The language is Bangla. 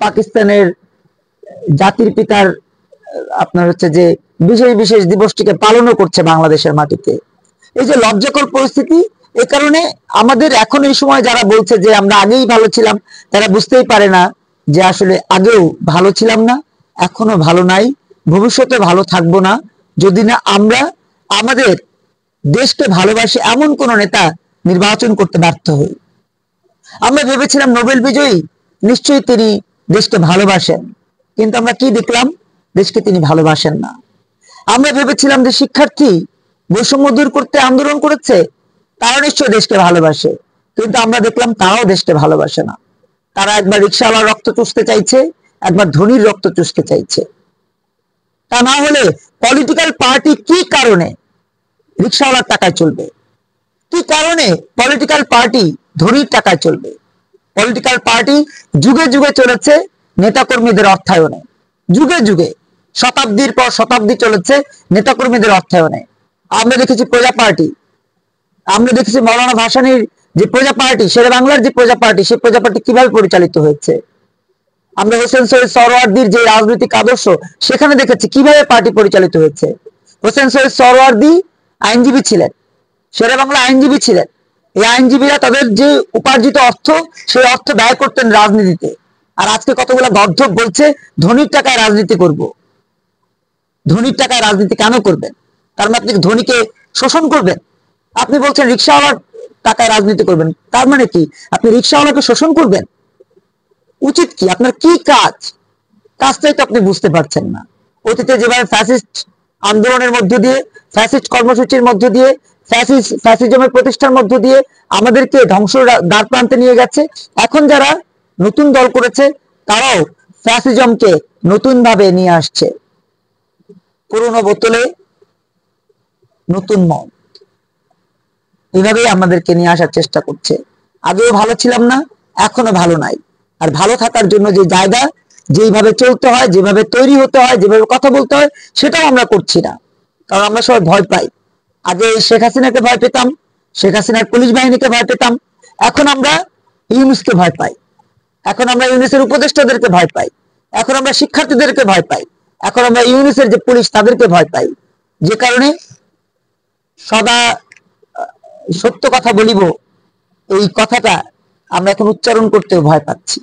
পাকিস্তানের জাতির পিতার আপনার হচ্ছে যে বিশেষ বিশেষ দিবসটিকে পালনও করছে বাংলাদেশের মাটিতে। এই যে লজ্জাকর পরিস্থিতি, এ কারণে আমাদের এখন এই সময় যারা বলছে যে আমরা আগেই ভালো ছিলাম, তারা বুঝতেই পারে না যে আসলে আগেও ভালো ছিলাম না, এখনো ভালো নাই, ভবিষ্যতে ভালো থাকবো না, যদি না আমরা আমাদের দেশকে ভালোবাসে এমন কোন নেতা নির্বাচন করতে ব্যর্থ হই। আমরা ভেবেছিলাম নোবেল বিজয়ী নিশ্চয়ই তিনি দেশকে ভালোবাসেন, কিন্তু আমরা কি দেখলাম? দেশকে তিনি ভালোবাসেন না। আমরা ভেবেছিলাম যে শিক্ষার্থী বৈষম্য দূর করতে আন্দোলন করেছে, তারা নিশ্চয় দেশকে ভালোবাসে, কিন্তু আমরা দেখলাম তারাও দেশকে ভালোবাসে না। তারা একবার রিকশাওয়ালার রক্ত চুষতে চাইছে, একবার ধনীর রক্ত চুষতে চাইছে। তা না হলে পলিটিক্যাল পার্টি কি কারণে রিকশাওয়ালার টাকায় চলবে? কি কারণে পলিটিক্যাল পার্টি ধনীর টাকায় চলবে? পলিটিক্যাল পার্টি যুগে যুগে চলেছে নেতাকর্মীদের অর্থায়নে, যুগে যুগে শতাব্দীর পর শতাব্দী চলেছে নেতাকর্মীদের অর্থায়নে। আমরা দেখেছি প্রজা পার্টি, আমরা দেখেছি মৌলানা ভাসানীর যে প্রজা পার্টি, শেরে বাংলার যে প্রজা পার্টি, সেই প্রজা পার্টি কিভাবে পরিচালিত হয়েছে। আমরা হোসেন শহীদ সরওয়ার্দীর যে রাজনৈতিক আদর্শ, সেখানে দেখেছি কিভাবে পার্টি পরিচালিত হয়েছে। হোসেন শহীদ সরওয়ার্দী আইনজীবী ছিলেন, শেরে বাংলা আইনজীবী ছিলেন। এই আইনজীবীরা তাদের যে উপার্জিত অর্থ, সেই অর্থ ব্যয় করতেন রাজনীতিতে। আর আজকে কতগুলো গর্ধব বলছে ধনীর টাকায় রাজনীতি করব। ধনীর টাকায় রাজনীতি কেন করবেন? তার মানে আপনি ধনীকে শোষণ করবেন। আপনি বলছেন রিকশাওয়ালার টাকায় রাজনীতি করবেন, তার মানে কি আপনি রিকশাওয়ালাকে শোষণ করবেন? উচিত কি? আপনার কি কাজ? কাজটাই তো আপনি বুঝতে পারছেন না। অতীতে যেভাবে ফ্যাসিস্ট আন্দোলনের মধ্য দিয়ে, ফ্যাসিস্ট কর্মসূচির মধ্য দিয়ে, ফ্যাসিজমের প্রতিষ্ঠার মধ্য দিয়ে আমাদেরকে ধ্বংস দ্বার প্রান্তে নিয়ে গেছে, এখন যারা নতুন দল করেছে তারাও ফ্যাসিজমকে নতুন ভাবে নিয়ে আসছে। পুরনো বোতলে নতুন মদ, এইভাবেই আমাদেরকে নিয়ে আসার চেষ্টা করছে। আগেও ভালো ছিলাম না, এখনো ভালো নাই। আর ভালো থাকার জন্য যে জায়গা, যেভাবে চলতে হয়, যেভাবে তৈরি হতে হয়, যেভাবে কথা বলতে হয়, সেটাও আমরা করছি না। কারণ আমরা সবাই ভয় পাই। আগে শেখ হাসিনাকে ভয় পেতাম, শেখ হাসিনার পুলিশ বাহিনীকে ভয় পেতাম, এখন আমরা ইউনূসকে ভয় পাই, এখন আমরা ইউনূসের উপদেষ্টাদেরকে ভয় পাই, এখন আমরা শিক্ষার্থীদেরকে ভয় পাই, এখন আমরা ইউনূসের যে পুলিশ তাদেরকে ভয় পাই। যে কারণে সদা সত্য কথা বলিব, এই কথাটা আমরা এখন উচ্চারণ করতেও ভয় পাচ্ছি।